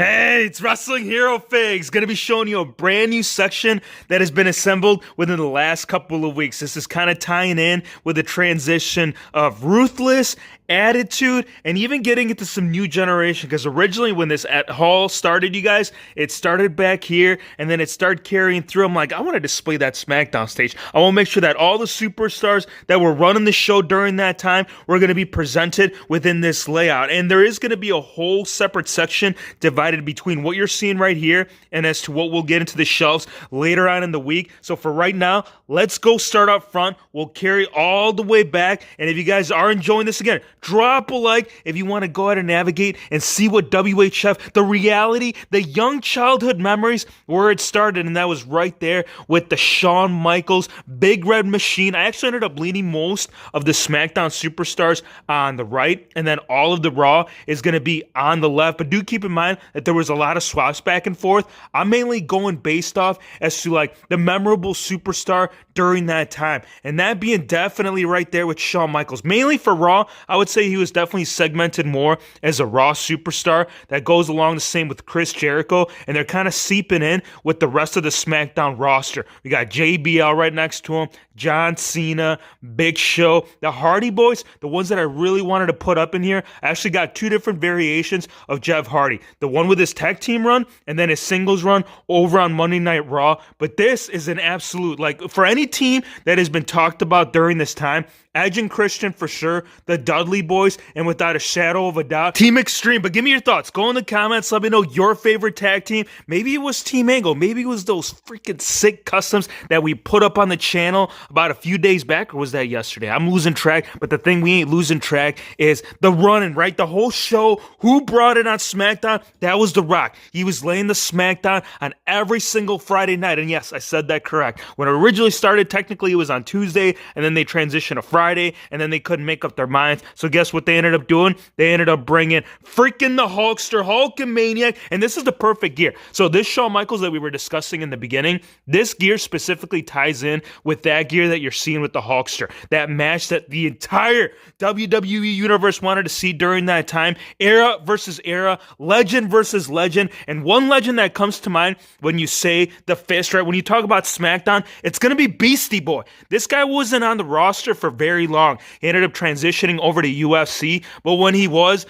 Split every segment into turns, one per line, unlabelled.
Hey, it's Wrestling Hero Figs. Going to be showing you a brand new section that has been assembled within the last couple of weeks. This is kind of tying in with the transition of Ruthless, Attitude, and even getting into some new generation. Because originally when this at Hall started, you guys, it started back here and then it started carrying through. I'm like, I want to display that SmackDown stage. I want to make sure that all the superstars that were running the show during that time were going to be presented within this layout. And there is going to be a whole separate section divided between what you're seeing right here and as to what we'll get into the shelves later on in the week. So for right now, let's go start up front. We'll carry all the way back. And if you guys are enjoying this, again, drop a like if you want to go ahead and navigate and see what WHF, the reality, the young childhood memories, where it started. And that was right there with the Shawn Michaels Big Red Machine. I actually ended up leaning most of the SmackDown superstars on the right, and then all of the Raw is going to be on the left. But do keep in mind that there was a lot of swaps back and forth. I'm mainly going based off as to like the memorable superstar during that time, and that being definitely right there with Shawn Michaels. Mainly for Raw, I would say he was definitely segmented more as a Raw superstar. That goes along the same with Chris Jericho, and they're kind of seeping in with the rest of the SmackDown roster. We got JBL right next to him, John Cena, Big Show, the Hardy Boys, the ones that I really wanted to put up in here. I actually got two different variations of Jeff Hardy. The one with his tag team run and then his singles run over on Monday Night Raw. But this is an absolute, like, for any team that has been talked about during this time, Edge and Christian for sure, the Dudley Boys, and without a shadow of a doubt, Team Extreme. But give me your thoughts. Go in the comments. Let me know your favorite tag team. Maybe it was Team Angle. Maybe it was those freaking sick customs that we put up on the channel about a few days back, or was that yesterday? I'm losing track, but the thing we ain't losing track is the running, right? The whole show, who brought it on SmackDown? That was The Rock. He was laying the SmackDown on every single Friday night. And yes, I said that correct. When it originally started, technically it was on Tuesday, and then they transitioned to Friday, and then they couldn't make up their minds. So guess what they ended up doing? They ended up bringing freaking the Hulkster, Hulkamaniac, and this is the perfect gear. So this Shawn Michaels that we were discussing in the beginning, this gear specifically ties in with that gear that you're seeing with the Hulkster. That match that the entire WWE universe wanted to see during that time. Era versus era, legend versus legend, and one legend that comes to mind when you say the fist, right? When you talk about SmackDown, it's going to be Beastie Boy. This guy wasn't on the roster for very long. He ended up transitioning over to UFC, but when he was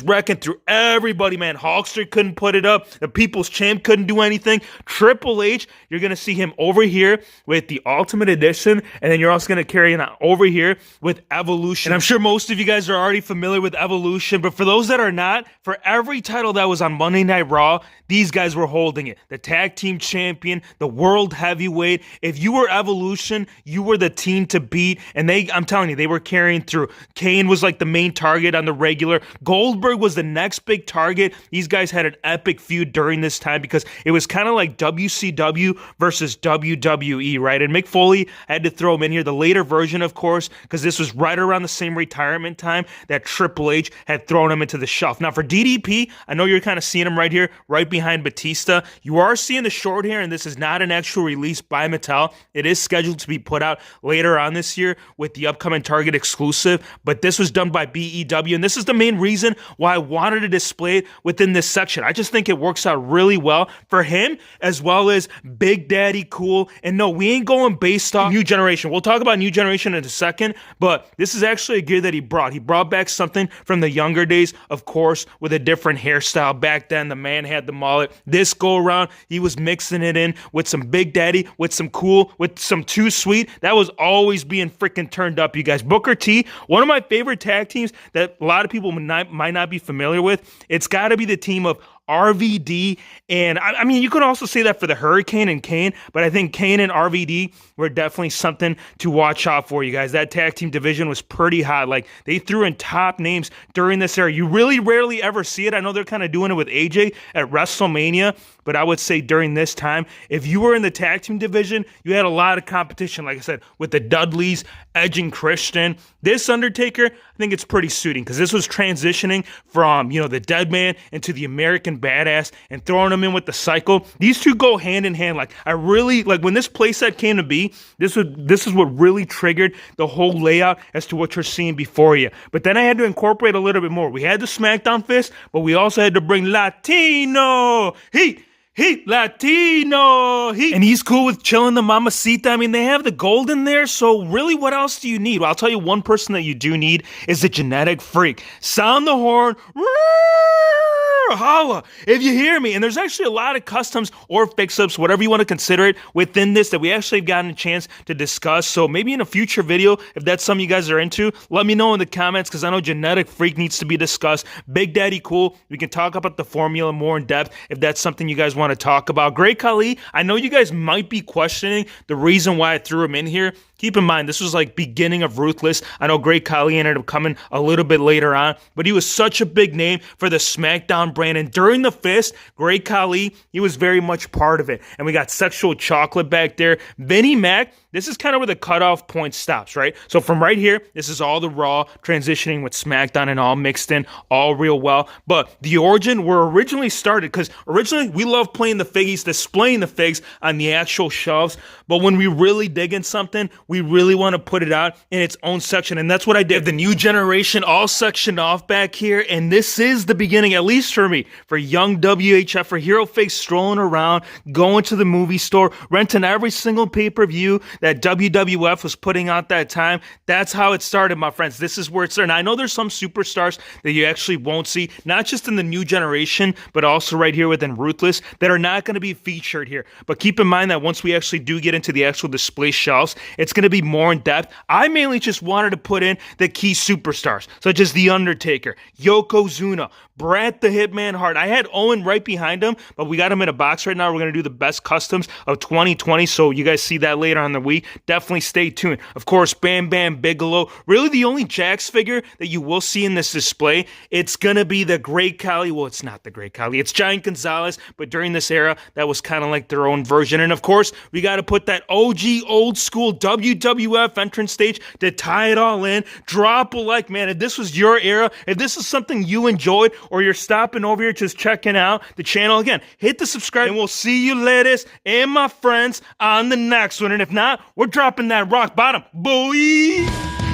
wrecking through everybody, man. Hulkster couldn't put it up. The People's Champ couldn't do anything. Triple H, you're going to see him over here with the Ultimate Edition, and then you're also going to carry it over here with Evolution. And I'm sure most of you guys are already familiar with Evolution, but for those that are not, for every title that was on Monday Night Raw, these guys were holding it. The Tag Team Champion, the World Heavyweight. If you were Evolution, you were the team to beat, and I'm telling you, they were carrying through. Kane was like the main target on the regular. Goldberg was the next big target. These guys had an epic feud during this time because it was kind of like WCW versus WWE, right? And Mick Foley, I had to throw him in here, the later version, of course, because this was right around the same retirement time that Triple H had thrown him into the shelf. Now for DDP, I know you're kind of seeing him right here, right behind Batista. You are seeing the short hair, and this is not an actual release by Mattel. It is scheduled to be put out later on this year with the upcoming Target exclusive, but this was done by BEW, and this is the main reason why I wanted to display it within this section. I just think it works out really well for him as well as Big Daddy Cool. And no, we ain't going based off New Generation. We'll talk about New Generation in a second, but this is actually a gear that he brought. He brought back something from the younger days, of course, with a different hairstyle. Back then, the man had the mullet. This go around, he was mixing it in with some Big Daddy, with some Cool, with some Too Sweet. That was always being freaking turned up, you guys. Booker T, one of my favorite tag teams that a lot of people might not be familiar with. It's got to be the team of RVD, and I mean, you could also say that for the Hurricane and Kane, but I think Kane and RVD were definitely something to watch out for, you guys. That tag team division was pretty hot. Like, they threw in top names during this era. You really rarely ever see it. I know they're kind of doing it with AJ at WrestleMania, but I would say during this time, if you were in the tag team division, you had a lot of competition, like I said, with the Dudleys, Edge and Christian. This Undertaker, I think it's pretty suiting because this was transitioning from, the Dead Man into the American looking badass and throwing them in with the cycle. These two go hand in hand. Like, I really, like, when this playset came to be, this is what really triggered the whole layout as to what you're seeing before you. But then I had to incorporate a little bit more. We had the SmackDown fist, but we also had to bring Latino heat. Latino heat. And he's cool with chilling the mamacita. I mean, they have the gold in there, so really what else do you need? Well, I'll tell you one person that you do need is the genetic freak. Sound the horn. Holla if you hear me. And there's actually a lot of customs or fix-ups, whatever you want to consider it, within this that we actually have gotten a chance to discuss. So maybe in a future video, if that's something you guys are into, let me know in the comments, because I know genetic freak needs to be discussed. Big Daddy cool. We can talk about the formula more in depth if that's something you guys want to talk about. Great Khali, I know you guys might be questioning the reason why I threw him in here. Keep in mind, this was like beginning of Ruthless. I know Great Khali ended up coming a little bit later on, but he was such a big name for the SmackDown brand. And during the Fist, Great Khali, he was very much part of it. And we got Sexual Chocolate back there. Vinnie Mac, this is kind of where the cutoff point stops, right? So from right here, this is all the Raw transitioning with SmackDown and all mixed in, all real well. But the origin were originally started, because originally we love playing the figgies, displaying the figs on the actual shelves. But when we really dig in something, we really want to put it out in its own section. And that's what I did. The new generation all sectioned off back here. And this is the beginning, at least for me, for young WHF, for Hero Fakes strolling around, going to the movie store, renting every single pay-per-view that WWF was putting out that time. That's how it started, my friends. This is where it started. And I know there's some superstars that you actually won't see, not just in the new generation, but also right here within Ruthless, that are not going to be featured here. But keep in mind that once we actually do get into the actual display shelves, it's going to be more in depth. I mainly just wanted to put in the key superstars, such as The Undertaker, Yokozuna, Bret the Hitman Hart. I had Owen right behind him, but we got him in a box right now. We're going to do the best customs of 2020, so you guys see that later on in the week. Definitely stay tuned. Of course, Bam Bigelow. Really the only Jax figure that you will see in this display, it's going to be the Great Khali. Well, it's not the Great Khali. It's Giant Gonzalez, but during this era, that was kind of like their own version. And of course, we got to put that OG old school WWF entrance stage to tie it all in. Drop a like, man. If this was your era, if this is something you enjoyed, or you're stopping over here just checking out the channel, again, hit the subscribe, and we'll see you ladies and my friends on the next one. And if not, we're dropping that rock bottom, boy.